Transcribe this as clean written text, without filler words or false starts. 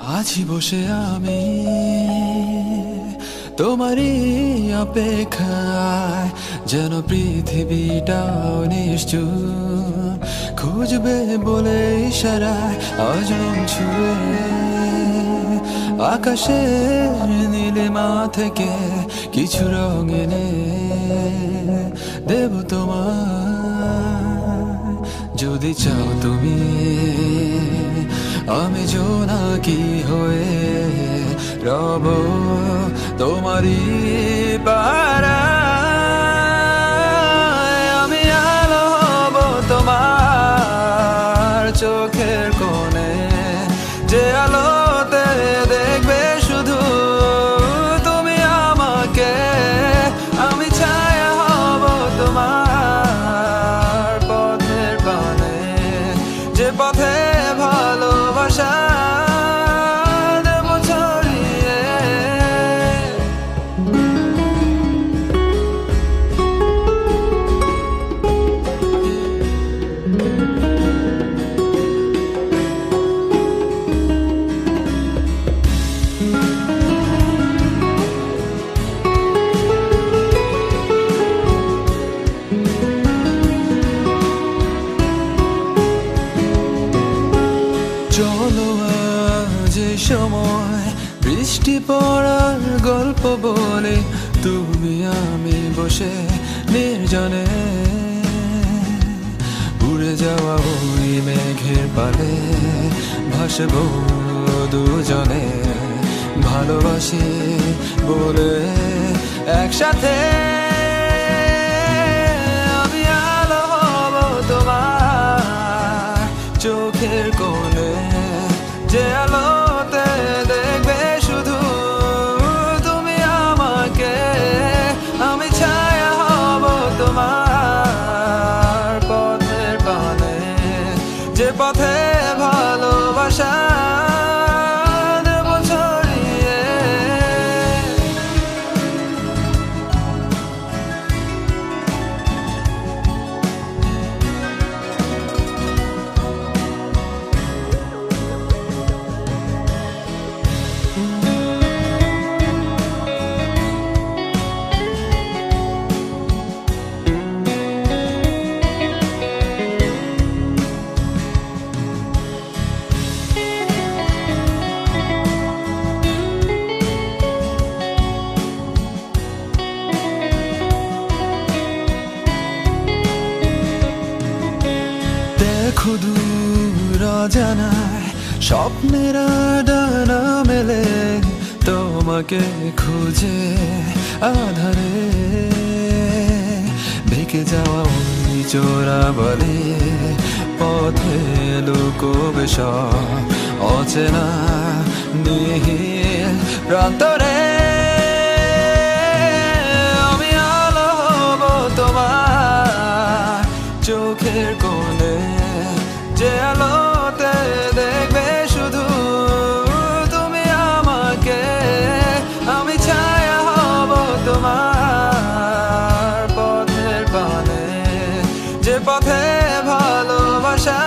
আছি বসে আমি তোমারই অপেক্ষায়, যেন পৃথিবীটাও নিশ্চুপ খুঁজবে বলে ইশারায় অজম ছুঁয়ে আকাশের নীলিমা থেকে কিছু রঙ এনে দেব তোমায়। যদি চাও তুমি আমি জোনাকি হয়ে রব তোমারই পাড়ায়। আমি আলো হব তোমার চোখের কোণে, যে আলোতে দেখবে শুধু তুমি আমাকে। আমি ছায়া হব তোমার পথের পানে, যে পথে ভালোবাসা দেব ছড়িয়ে। চলো আজ এই সময় বৃষ্টি পড়ার গল্প বলে, তুমি আমি বসে নির্জনে উড়ে যাওয়া ওই মেঘের পালে ভাসবো দুজনে। ভালোবাসি বলে একসাথে আমি আলো হব তোমার চোখের কোণে, যে আলোতে দেখবে শুধু তুমি আমাকে। আমি ছায়া হব তোমার পথের পানে, যে পথে ভালোবাসা দেব ছড়িয়ে। দেখো দূর অজানায় স্বপ্নের ডানা মেলে, তোমাকে খুঁজে আধারে ভেঙে যাওয়া ওই চোরা বলে পথে লুকোবে সব অচেনা নীল প্রান্তরে। আমি আলো হব তোমার চোখের কোণে, যে আলোতে দেখবে শুধু তুমি আমাকে। আমি ছায়া হব তোমার পথের পানে, যে পথে ভালোবাসা